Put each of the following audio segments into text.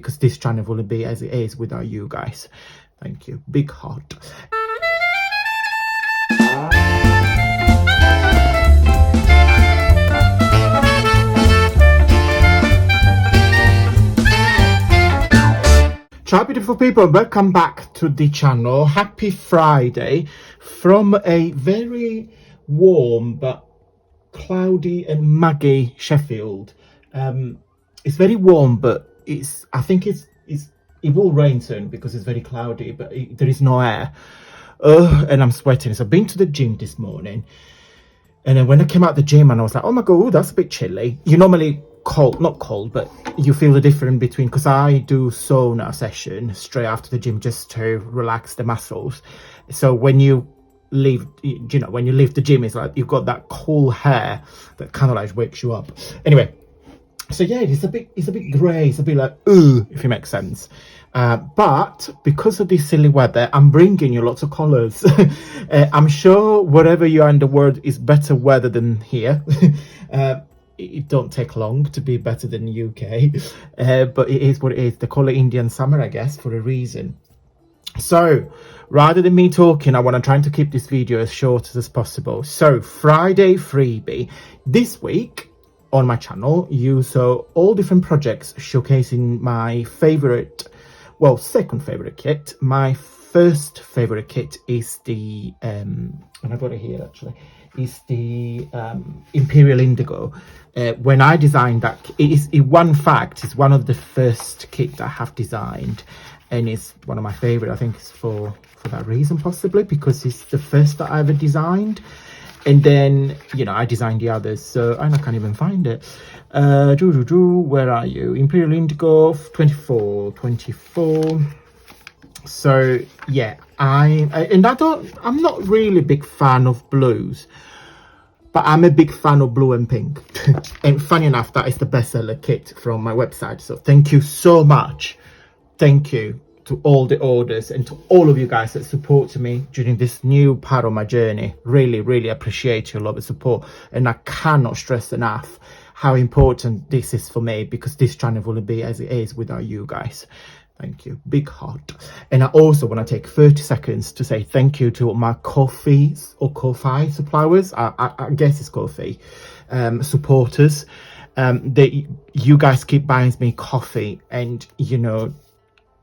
because this channel wouldn't be as it is without you guys. Thank you. Big heart. Ciao beautiful people, welcome back to the channel. Happy Friday from a very warm but cloudy and muggy Sheffield. It's very warm, but I think it will rain soon because it's very cloudy, but there is no air. And I'm sweating. So I've been to the gym this morning, and then when I came out the gym and I was like, oh my god, that's a bit chilly. You normally not cold, but you feel the difference between, because I do sauna session straight after the gym just to relax the muscles. So when you leave, when you leave the gym, it's like you've got that cool hair that kind of like wakes you up. Anyway, so yeah, it's a bit grey, it's a bit like if it makes sense. But because of this silly weather, I'm bringing you lots of colours. I'm sure wherever you are in the world is better weather than here. It don't take long to be better than the UK, but it is what it is. They call it Indian summer, I guess, for a reason. So rather than me talking, I want to try to keep this video as short as possible. So Friday freebie this week on my channel, you saw all different projects showcasing my favorite, well, second favorite kit. My first favorite kit is the and I've got it here actually, is the Imperial Indigo. When I designed that, one fact, it's one of the first kit that I have designed, and it's one of my favorite. I think it's for that reason, possibly because it's the first that I ever designed. And then, I designed the others, so I can't even find it. Where are you? Imperial Indigo 24. So yeah, I'm not really a big fan of blues, but I'm a big fan of blue and pink. And funny enough, that is the bestseller kit from my website. So thank you so much. Thank you to all the orders and to all of you guys that supported me during this new part of my journey. Really, really appreciate your love and support. And I cannot stress enough how important this is for me, because this channel wouldn't be as it is without you guys. Thank you. Big heart. And I also want to take 30 seconds to say thank you to my coffee suppliers. I guess it's coffee supporters. You guys keep buying me coffee, and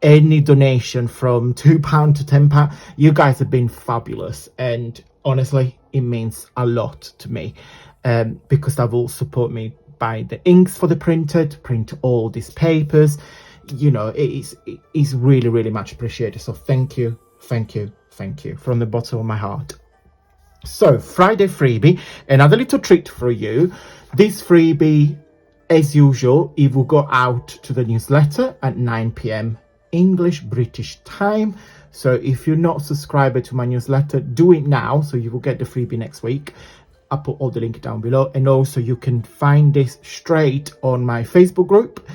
any donation from £2 to £10, you guys have been fabulous, and honestly it means a lot to me, because that will support me buy the inks for the printer to print all these papers. It is really, really much appreciated. So thank you from the bottom of my heart. So Friday freebie, another little treat for you. This freebie, as usual, it will go out to the newsletter at 9 p.m. English British time. So if you're not subscribed to my newsletter, do it now, so you will get the freebie next week. I'll put all the link down below, and also you can find this straight on my Facebook group.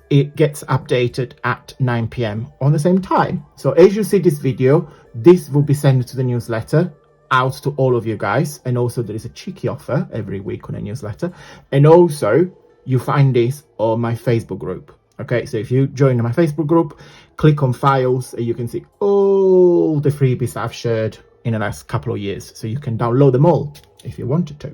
It gets updated at 9 p.m. on the same time. So as you see this video, this will be sent to the newsletter out to all of you guys. And also there is a cheeky offer every week on a newsletter. And also you find this on my Facebook group. Okay, so if you join my Facebook group, click on files, and you can see all the freebies I've shared in the last couple of years. So you can download them all if you wanted to.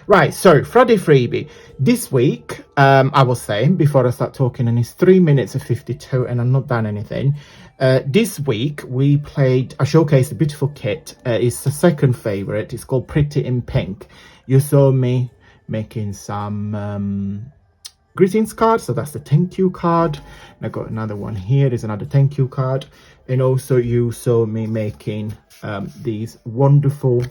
Right, so Friday freebie this week, I was saying before I start talking, and it's 3 minutes and 52 and I'm not done anything. This week I showcased a beautiful kit. It's the second favorite. It's called Pretty in Pink. You saw me making some greetings cards, so that's the thank you card. And I got another one here. There's another thank you card. And also you saw me making these wonderful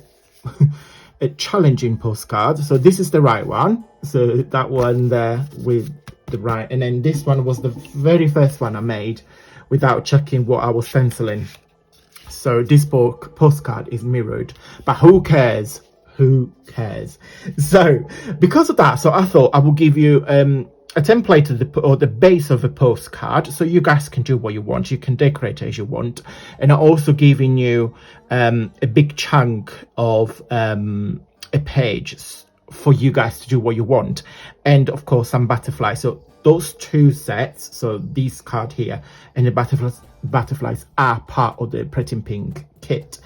a challenging postcard. So this is the right one, so that one there with the right, and then this one was the very first one I made without checking what I was stenciling. So this postcard is mirrored, but who cares? So because of that, so I thought I will give you a template or the base of a postcard, so you guys can do what you want. You can decorate as you want, and I'm also giving you a big chunk of a page for you guys to do what you want, and of course some butterflies. So those two sets, so this card here and the butterflies are part of the Pretty Pink kit.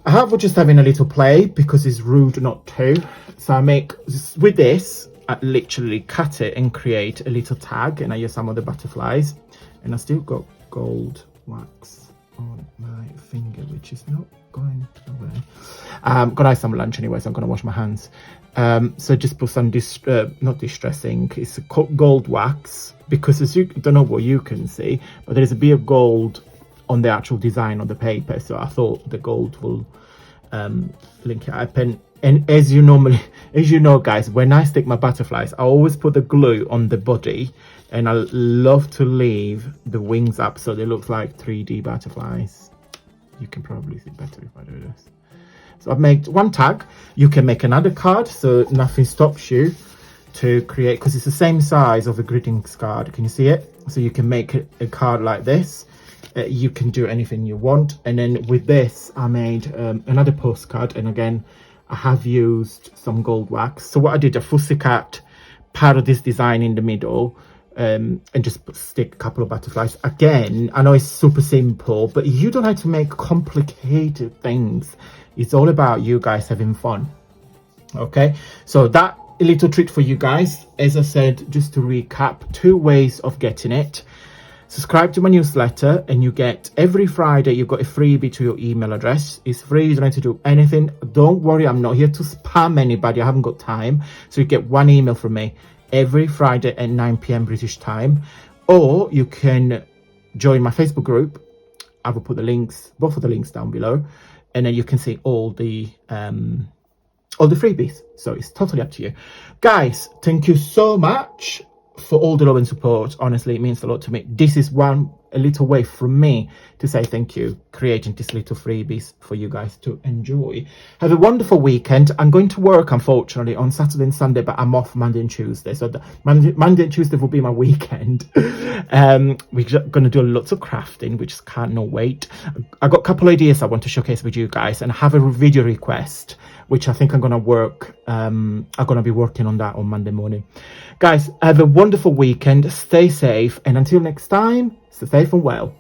I have just having a little play because it's rude not to. So I make, with this, I literally cut it and create a little tag, and I use some of the butterflies, and I still got gold wax on my finger, which is not going away. Gonna have some lunch anyway, so I'm gonna wash my hands. So just put some not distressing, it's gold wax, because as you don't know what you can see, but there is a bit of gold on the actual design of the paper, so I thought the gold will link it up. And as you know guys, when I stick my butterflies, I always put the glue on the body, and I love to leave the wings up so they look like 3D butterflies. You can probably see better if I do this. So I've made one tag. You can make another card, so nothing stops you to create, because it's the same size of the greetings card. Can you see it? So you can make a card like this. You can do anything you want. And then with this, I made another postcard, and again, I have used some gold wax. So what I did, a fussy cut part of this design in the middle, and just stick a couple of butterflies. Again, I know it's super simple, but you don't have to make complicated things. It's all about you guys having fun. Okay, so that a little treat for you guys. As I said, just to recap, 2 ways of getting it. Subscribe to my newsletter, and you get every Friday, you've got a freebie to your email address. It's free, you don't have to do anything. Don't worry, I'm not here to spam anybody, I haven't got time. So you get 1 email from me every Friday at 9 p.m. British time. Or you can join my Facebook group. I will put the links, both of the links down below, and then you can see all the freebies. So it's totally up to you. Guys, thank you so much for all the love and support. Honestly, it means a lot to me. This is a little way from me to say thank you, creating these little freebies for you guys to enjoy. Have a wonderful weekend. I'm going to work, unfortunately, on Saturday and Sunday, but I'm off Monday and Tuesday. So Monday and Tuesday will be my weekend. We're going to do lots of crafting, which can't wait. I got a couple of ideas I want to showcase with you guys, and I have a video request, which I think I'm going to be working on that on Monday morning. Guys, have a wonderful weekend. Stay safe, and until next time, stay safe and well.